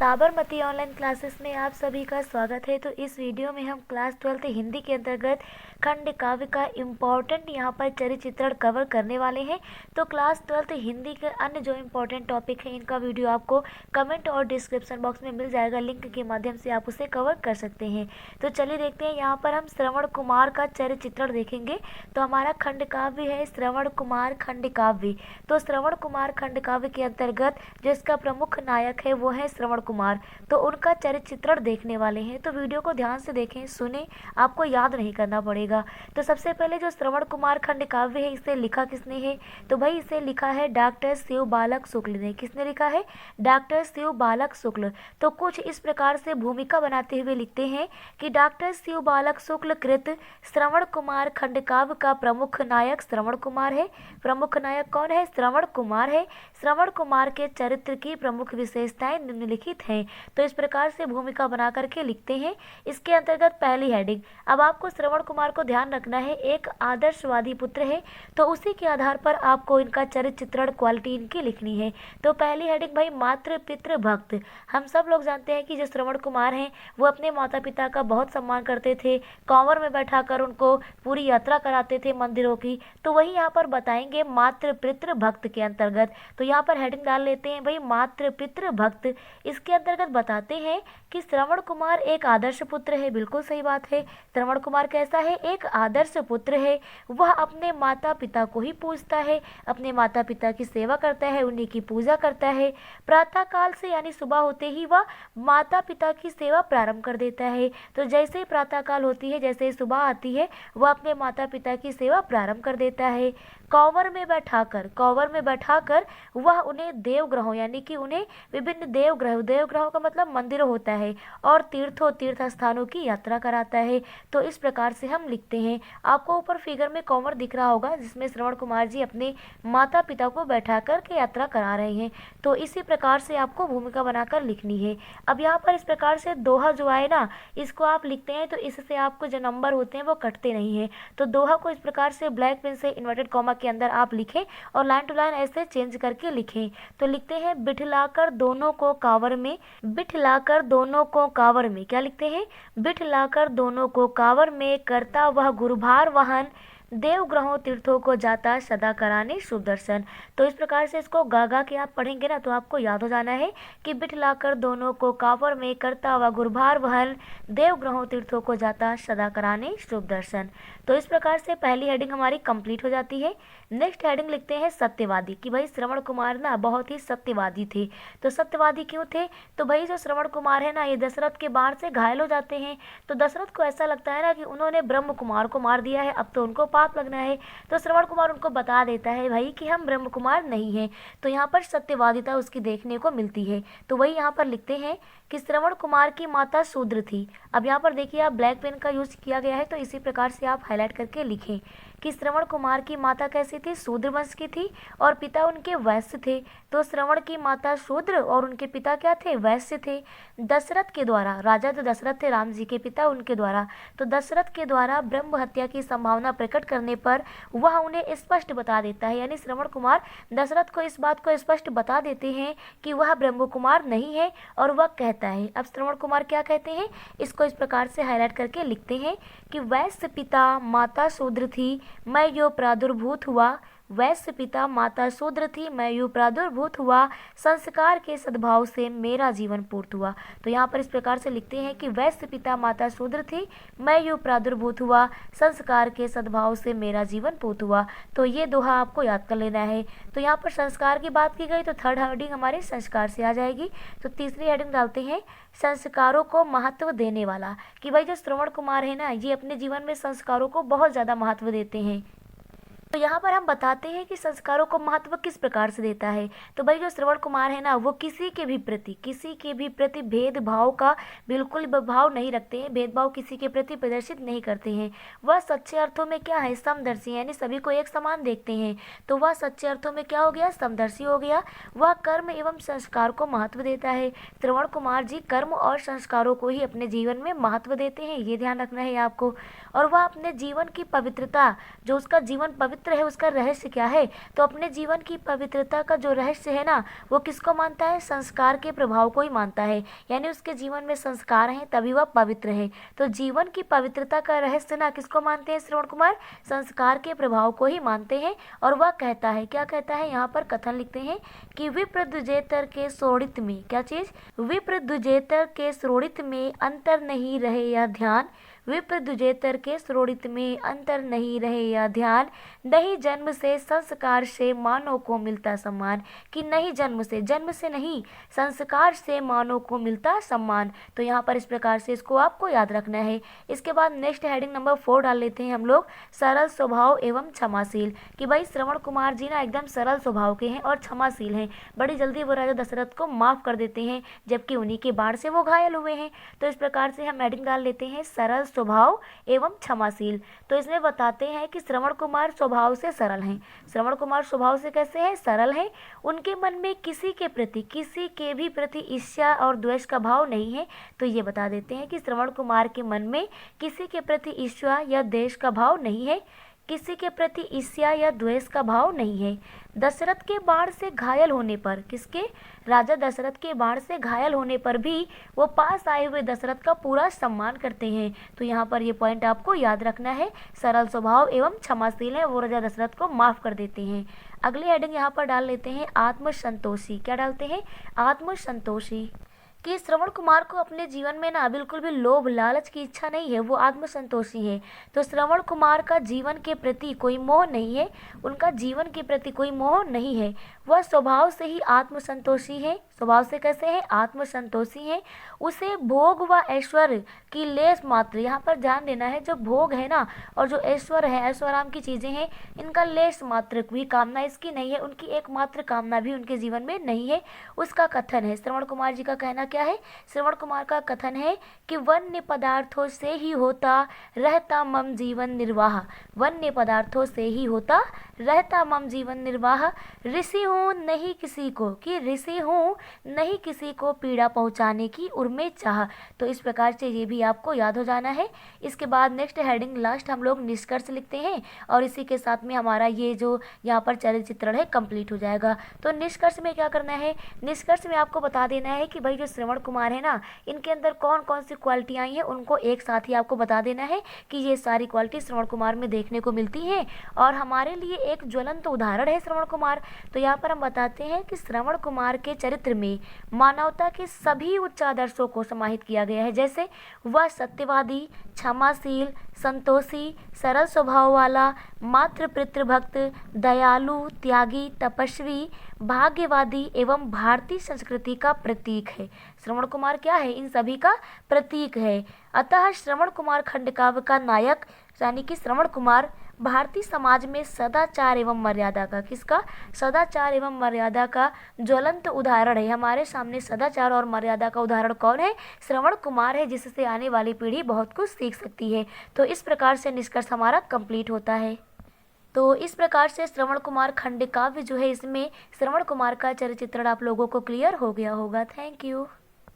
Sabarmati online classes में आप सभी का स्वागत है। तो इस वीडियो में हम क्लास 12 हिंदी के अंतर्गत खंड काव्य का इम्पोर्टेंट यहाँ पर चरित्र कवर करने वाले हैं। तो क्लास 12 हिंदी के अन्य जो इम्पोर्टेंट टॉपिक है इनका वीडियो आपको कमेंट और डिस्क्रिप्शन बॉक्स में मिल जाएगा, लिंक के माध्यम से आप उसे कवर कर सकते हैं। तो चलिए देखते हैं, यहाँ पर हम श्रवण कुमार का चरित्र देखेंगे। तो हमारा खंड काव्य है श्रवण कुमार खंड काव्य। तो श्रवण कुमार खंड काव्य के अंतर्गत जिसका प्रमुख नायक है वो है श्रवण कुमार। तो उनका चरित्र देखने वाले हैं। तो वीडियो को ध्यान से देखें, सुने, आपको याद नहीं करना पड़ेगा। तो सबसे पहले जो श्रवण कुमार खंड काव्य है इसे लिखा किसने है? तो भाई इसे लिखा है डॉक्टर शिव बालक शुक्ल ने। किसने लिखा है? डॉक्टर शिव बालक शुक्ल। तो कुछ इस प्रकार से भूमिका बनाते हुए लिखते हैं कि डॉक्टर शिव बालक शुक्ल कृत श्रवण कुमार खंड काव्य का प्रमुख नायक श्रवण कुमार है। प्रमुख नायक कौन है? श्रवण कुमार है। श्रवण कुमार के चरित्र की प्रमुख विशेषताएं निम्नलिखित हैं। तो इस प्रकार से भूमिका बना करके लिखते हैं। इसके अंतर्गत पहली हेडिंग, अब आपको श्रवण कुमार को ध्यान रखना है, एक आदर्शवादी पुत्र है। तो उसी के आधार पर आपको इनका चरित्र क्वालिटी इनकी लिखनी है। तो पहली हेडिंग भाई, मातृ पितृ भक्त। हम सब लोग जानते हैं कि जो श्रवण कुमार हैं वो अपने माता पिता का बहुत सम्मान करते थे, कांवर में बैठाकर उनको पूरी यात्रा कराते थे मंदिरों की। तो वही यहाँ पर बताएंगे मातृ पितृ भक्त के अंतर्गत। तो यहाँ पर हेडिंग डाल लेते हैं भाई, मातृ पितृ भक्त। इसके अंतर्गत बताते हैं कि श्रवण कुमार एक आदर्श पुत्र है। बिल्कुल सही बात है। श्रवण कुमार कैसा है? एक आदर्श पुत्र है। वह अपने माता पिता को ही पूजता है, अपने माता पिता की सेवा करता है, उन्हीं की पूजा करता है। प्रातः काल से यानी सुबह होते ही वह माता पिता की सेवा प्रारंभ कर देता है। तो जैसे ही प्रातः काल होती है, जैसे ही सुबह आती है, वह अपने माता पिता की सेवा प्रारंभ कर देता है। कौवर में बैठाकर वह उन्हें देवग्रहों यानी कि उन्हें विभिन्न देवग्रहों का मतलब मंदिर होता है, और तीर्थ स्थानों की यात्रा कराता है। तो इस प्रकार से हम लिखते हैं। आपको ऊपर फिगर में कौवर दिख रहा होगा जिसमें श्रवण कुमार जी अपने माता पिता को बैठा कर के यात्रा करा रहे हैं। तो इसी प्रकार से आपको भूमिका बनाकर लिखनी है। अब यहाँ पर इस प्रकार से दोहा जो आए ना, इसको आप लिखते हैं तो इससे आपको जो नंबर होते हैं वो कटते नहीं है। तो दोहा को इस प्रकार से ब्लैक पेन से इन्वर्टेड कॉमा के अंदर आप लिखें और लाइन टू लाइन ऐसे चेंज करके लिखें। तो लिखते हैं, बिठलाकर दोनों को कांवर में, बिठलाकर दोनों को कांवर में, क्या लिखते हैं? बिठलाकर दोनों को कांवर में, करता वह गुरुभार वहन, देवग्रहों तीर्थों को जाता सदा कराने शुभ दर्शन। तो इस प्रकार से इसको गा के आप पढ़ेंगे ना तो आपको याद हो जाना है कि बिठलाकर दोनों को कांवर में, करता हुआ गुरुभार वहन, देवग्रहों तीर्थों को जाता सदा कराने शुभ दर्शन। तो इस प्रकार से पहली हेडिंग हमारी कंप्लीट हो जाती है। नेक्स्ट हेडिंग लिखते हैं सत्यवादी, कि भाई श्रवण कुमार ना बहुत ही सत्यवादी थे। तो सत्यवादी क्यों थे? तो भाई जो श्रवण कुमार है ना, ये दशरथ के बाण से घायल हो जाते हैं। तो दशरथ को ऐसा लगता है ना कि उन्होंने ब्रह्म कुमार को मार दिया है, अब तो उनको पाप लगना है। तो श्रवण कुमार उनको बता देता है भाई कि हम ब्रह्म कुमार नहीं हैं। तो यहाँ पर सत्यवादिता उसकी देखने को मिलती है। तो वही यहाँ पर लिखते हैं कि श्रवण कुमार की माता शूद्र थी। अब यहाँ पर देखिए आप ब्लैक पेन का यूज किया गया है, तो इसी प्रकार से आप हाईलाइट करके लिखें कि श्रवण कुमार की माता कैसी थी? शूद्र वंश की थी और पिता उनके वैश्य थे। तो श्रवण की माता शूद्र और उनके पिता क्या थे? वैश्य थे। दशरथ के द्वारा, राजा जो दशरथ थे राम जी के पिता, उनके द्वारा, तो दशरथ के द्वारा ब्रह्म हत्या की संभावना प्रकट करने पर वह उन्हें स्पष्ट बता देता है। यानी श्रवण कुमार दशरथ को इस बात को स्पष्ट बता देते हैं कि वह ब्रह्म कुमार नहीं है, और वह कहता है, अब श्रवण कुमार क्या कहते हैं, इसको इस प्रकार से हाईलाइट करके लिखते हैं कि वैश्य पिता माता शूद्र थी, मैं यो प्रादुर्भूत हुआ। वैश्य पिता माता शूद्र थी, मैं यूं प्रादुर्भूत हुआ, संस्कार के सद्भाव से मेरा जीवन पूर्ण हुआ। तो यहाँ पर इस प्रकार से लिखते हैं कि वैश्य पिता माता शूद्र थी, मैं यूं प्रादुर्भूत हुआ, संस्कार के सद्भाव से मेरा जीवन पूर्ण हुआ। तो ये दोहा आपको याद कर लेना है। तो यहाँ पर संस्कार की बात की गई तो थर्ड हेडिंग हमारे संस्कार से आ जाएगी। तो तीसरी हेडिंग डालते हैं संस्कारों को महत्व देने वाला, कि भाई जो श्रवण कुमार है ना, ये अपने जीवन में संस्कारों को बहुत ज़्यादा महत्व देते हैं। तो यहाँ पर हम बताते हैं कि संस्कारों को महत्व किस प्रकार से देता है। तो भाई जो श्रवण कुमार है ना, वो किसी के भी प्रति भेदभाव का बिल्कुल भाव नहीं रखते हैं, भेदभाव किसी के प्रति प्रदर्शित नहीं करते हैं। वह सच्चे अर्थों में क्या है? समदर्शी, यानी सभी को एक समान देखते हैं। तो वह सच्चे अर्थों में क्या हो गया? समदर्शी हो गया। वह कर्म एवं संस्कार को महत्व देता है। श्रवण कुमार जी कर्म और संस्कारों को ही अपने जीवन में महत्व देते हैं, ये ध्यान रखना है आपको। और वह अपने जीवन की पवित्रता, जो उसका जीवन पवित्र पवित्र है उसका रहस्य क्या है? तो अपने जीवन की पवित्रता का जो रहस्य है ना, वो किसको मानता है? संस्कार के प्रभाव को ही मानता है। यानी उसके जीवन में संस्कार हैं तभी वह पवित्र है। तो जीवन की पवित्रता का रहस्य ना किसको मानते हैं श्रवण कुमार? संस्कार के प्रभाव को ही मानते हैं। और वह कहता है, क्या कहता है? यहाँ पर कथन लिखते हैं कि विप्रद्विजेतर के शोणित में, क्या चीज? विप्रद्विजेतर के शोणित में अंतर नहीं रहे यह ध्यान, विप्रद्विजेतर के शोणित में अंतर नहीं रहे यह ध्यान, नहीं जन्म से संस्कार से मानव को मिलता सम्मान। कि नहीं जन्म से नहीं, संस्कार से मानव को मिलता सम्मान। तो यहाँ पर इस प्रकार से इसको आपको याद रखना है। इसके बाद नेक्स्ट हेडिंग नंबर 4 डाल लेते हैं हम लोग, सरल स्वभाव एवं क्षमाशील। कि भाई श्रवण कुमार जी ना एकदम सरल स्वभाव के हैं और क्षमाशील हैं। बड़ी जल्दी वो राजा दशरथ को माफ कर देते हैं, जबकि उन्हीं के बाढ़ से वो घायल हुए हैं। तो इस प्रकार से हम हेडिंग डाल लेते हैं, सरल स्वभाव एवं क्षमाशील। तो इसमें बताते हैं कि श्रवण कुमार स्वभाव से सरल हैं। श्रवण कुमार स्वभाव से कैसे हैं? सरल हैं। उनके मन में किसी के भी प्रति ईर्ष्या और द्वेष का भाव नहीं है। तो ये बता देते हैं कि श्रवण कुमार के मन में किसी के प्रति ईर्ष्या या द्वेष का भाव नहीं है, किसी के प्रति ईर्ष्या या द्वेष का भाव नहीं है। दशरथ के बाण से घायल होने पर, किसके? राजा दशरथ के बाण से घायल होने पर भी वो पास आए हुए दशरथ का पूरा सम्मान करते हैं। तो यहाँ पर ये पॉइंट आपको याद रखना है, सरल स्वभाव एवं क्षमाशील है, वो राजा दशरथ को माफ कर देते हैं। अगली हेडिंग यहाँ पर डाल लेते हैं, आत्मसंतोषी। क्या डालते हैं? आत्मसंतोषी। कि श्रवण कुमार को अपने जीवन में ना बिल्कुल भी लोभ लालच की इच्छा नहीं है, वो आत्मसंतोषी है। तो श्रवण कुमार का जीवन के प्रति कोई मोह नहीं है, उनका जीवन के प्रति कोई मोह नहीं है। वह स्वभाव से ही आत्मसंतोषी है। स्वभाव से कैसे है? आत्मसंतोषी है। उसे भोग व ऐश्वर्य की लेस मात्र, यहाँ पर ध्यान देना है, जो भोग है ना और जो ऐश्वर्य है, ऐश्वराम की चीजें हैं, इनका लेस मात्र भी कामना इसकी नहीं है, उनकी एकमात्र कामना भी उनके जीवन में नहीं है। उसका कथन है, श्रवण कुमार जी का कहना क्या है? श्रवण कुमार का कथन है कि वन्य पदार्थों से ही होता रहता मम जीवन निर्वाह। वन्य पदार्थों से ही होता रहता मम जीवन निर्वाह। ऋषि हूँ नहीं किसी को, कि ऋषि हूँ नहीं किसी को पीड़ा पहुँचाने की उर्मे चाह। तो इस प्रकार से ये भी आपको याद हो जाना है। इसके बाद नेक्स्ट हेडिंग लास्ट हम लोग निष्कर्ष लिखते हैं और इसी के साथ में हमारा ये जो यहाँ पर चरित्र चित्रण है कंप्लीट हो जाएगा। तो निष्कर्ष में क्या करना है? निष्कर्ष में आपको बता देना है कि भाई जो श्रवण कुमार है ना, इनके अंदर कौन कौन सी क्वालिटी आई हैं, उनको एक साथ ही आपको बता देना है कि ये सारी क्वालिटी श्रवण कुमार में देखने को मिलती हैं और हमारे लिए एक ज्वलंत उदाहरण है श्रवण कुमार। तो यहाँ पर हम बताते हैं कि श्रवण कुमार के चरित्र में मानवता के सभी उच्च आदर्शों को समाहित किया गया है। जैसे वह सत्यवादी, क्षमाशील, संतोषी, सरल स्वभाव वाला, मातृ पितृभक्त, दयालु, त्यागी, तपस्वी, भाग्यवादी एवं भारतीय संस्कृति का प्रतीक है। श्रवण कुमार क्या है? इन सभी का प्रतीक है। अतः श्रवण कुमार खंडकाव्य का नायक यानी कि श्रवण कुमार भारतीय समाज में सदाचार एवं मर्यादा का, किसका? सदाचार एवं मर्यादा का ज्वलंत उदाहरण है। हमारे सामने सदाचार और मर्यादा का उदाहरण कौन है? श्रवण कुमार है, जिससे आने वाली पीढ़ी बहुत कुछ सीख सकती है। तो इस प्रकार से निष्कर्ष हमारा कंप्लीट होता है। तो इस प्रकार से श्रवण कुमार खंडकाव्य जो है, इसमें श्रवण कुमार का चरित्र चित्रण आप लोगों को क्लियर हो गया होगा। Thank you.